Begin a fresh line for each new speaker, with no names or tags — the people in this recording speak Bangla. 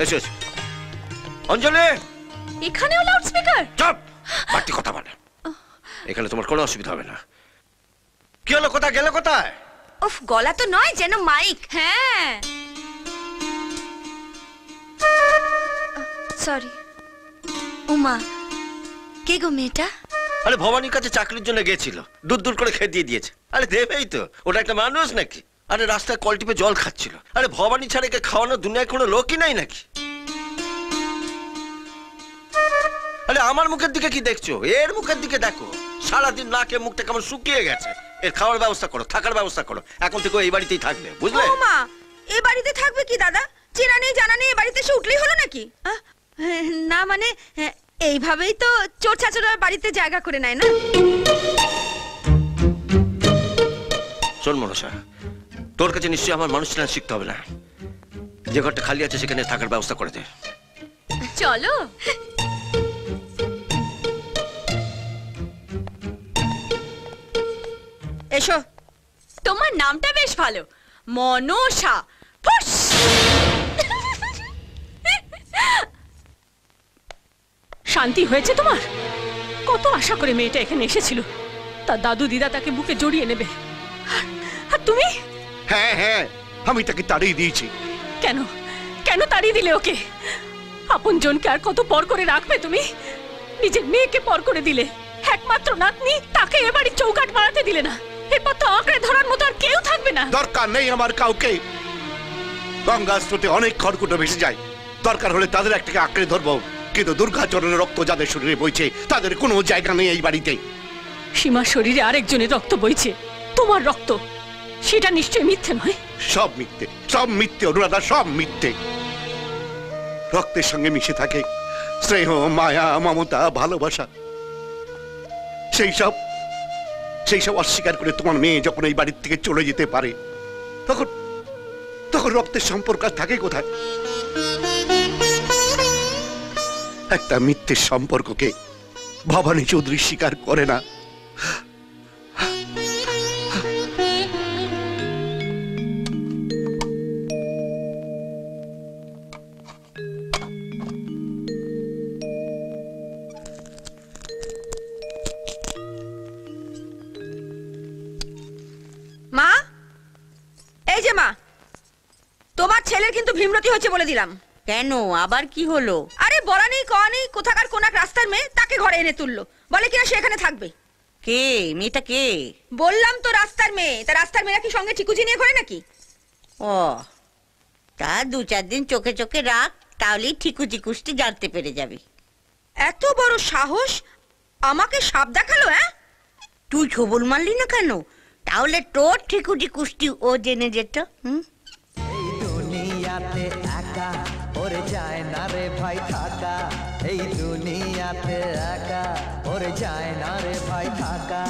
এসো এসো। অঞ্জলি,
এখানেও লাউড স্পিকার?
চুপ, বাড়তি কথা বলে। এখানে তোমার কোনো অসুবিধা হবে না। কি হলো, কোথায় গেলে, কোথায়?
উফ, গলা তো নয়, যেন মাইক। হ্যাঁ, সরি। উমা, কে গো মেয়েটা?
আরে ভবানীর কাছে চাকরির জন্য গেছিল, দূর দূর করে খেয়ে দিয়ে দিয়েছে। আরে দেবেই তো, ওটা একটা মানুষ নাকি? আরে রাস্তায় কল টিপে জল খাচ্ছিল। আরে ভবানী ছাড়া একে খাওয়ানোর দুনিয়ায় কোনো লোকই নাই নাকি? আরে আমার মুখের দিকে কি দেখছো? এর মুখের দিকে দেখো। সারাদিন নাকে মুখটা কেমন শুকিয়ে গেছে। এর খাওয়ার ব্যবস্থা করো, থাকার ব্যবস্থা করো। এখন থেকে এই বাড়িতেই থাকবে, বুঝলে?
মা, এই বাড়িতে থাকবে কি দাদা? চেনা নেই জানা নেই, বাড়িতে এসে উঠলেই হলো নাকি? না মানে এইভাবেই তো চোর চাচুরা বাড়িতে জায়গা করে নেয় না।
শোন মনসা, তোর কাছে নিশ্চয়ই আমার মানুষ চেনা শিখতে হবে না। যে ঘরটা খালি আছে সেখানে থাকার ব্যবস্থা করে দে।
চলো। এসো। তোমার নামটা বেশ ভালো, মনসা। ফুস।
শান্তি হয়েছে তোমার? কত আশা করে মেয়েটা এখানে এসেছিল, তার দাদু দিদা তাকে বুকে জড়িয়ে নেবে, আর তুমি?
হ্যাঁ হ্যাঁ, আমি তাকে তাড়িয়ে দিয়েছি।
কেন কেন তাড়িয়ে দিলে ওকে? আপন জনকে আর কত পর করে রাখবে তুমি? নিজের মেয়েকে পর করে দিলে, একমাত্র নাতনি, তাকে এবারে চৌকাট বাড়াতে দিলে না। এরপর তো আঁকড়ে ধরার মতো আর কেউ থাকবে না।
দরকার নেই আমার কাউকে। গঙ্গার স্রোতে অনেক খড়কুটো ভেসে যায়, দরকার হলে তাদের একটাকে আঁকড়ে ধরবো। কিন্তু দুর্গাচরণের রক্ত যাদের শরীরে বইছে তাদের কোনো জায়গা নেই এই বাড়িতে।
সীমার শরীরে আরেকজনের রক্ত বইছে, তোমার রক্ত। সেটা নিশ্চয়ই মিথ্যে নয়?
সব মিথ্যে, সব মিথ্যে অনুরাধা, সব মিথ্যে। রক্তের সঙ্গে মিশে থাকে স্নেহ, মায়া, মমতা, ভালোবাসা। সেই সব অস্বীকার করে তোমার মেয়ে যখন এই বাড়ির থেকে চলে যেতে পারে, তখন তখন রক্তের সম্পর্ক আর থাকে কোথায়? একটা মিথ্যের সম্পর্ককে ভবানী চৌধুরী স্বীকার করে না।
মা, এই যে মা, তোমার ছেলের কিন্তু ভীমরতি হয়েছে বলে দিলাম।
কেন, আবার কি হলো?
আরে বলা নেই কওয়া নেই, কোথাকার কোনাক রাস্তার মেয়ে তাকে ঘরে এনে তুললো, বলে কিনা সে এখানে থাকবে।
কে মেয়েটা? কে?
বললাম তো রাস্তার মেয়ে। তা রাস্তার মেয়েরা কি সঙ্গে চিকুজি নিয়ে ঘরে নাকি?
ও, তা 2-4 দিন চোখে চোখে রাখ, তাহলেই ঠিকুজি কুষ্টি জানতে পেরে যাবি।
এত বড় সাহস, আমাকে সাপ দেখালো? হ্যাঁ,
তুই ছবল মারলি না কেন? তাহলে তোর ঠিকুজি কুষ্টি ও জেনে যেত।
এই দুনিয়াতে একা ওরে যায় না রে ভাই থাকা, এই দুনিয়াতে একা ওরে যায় না রে ভাই থাকা।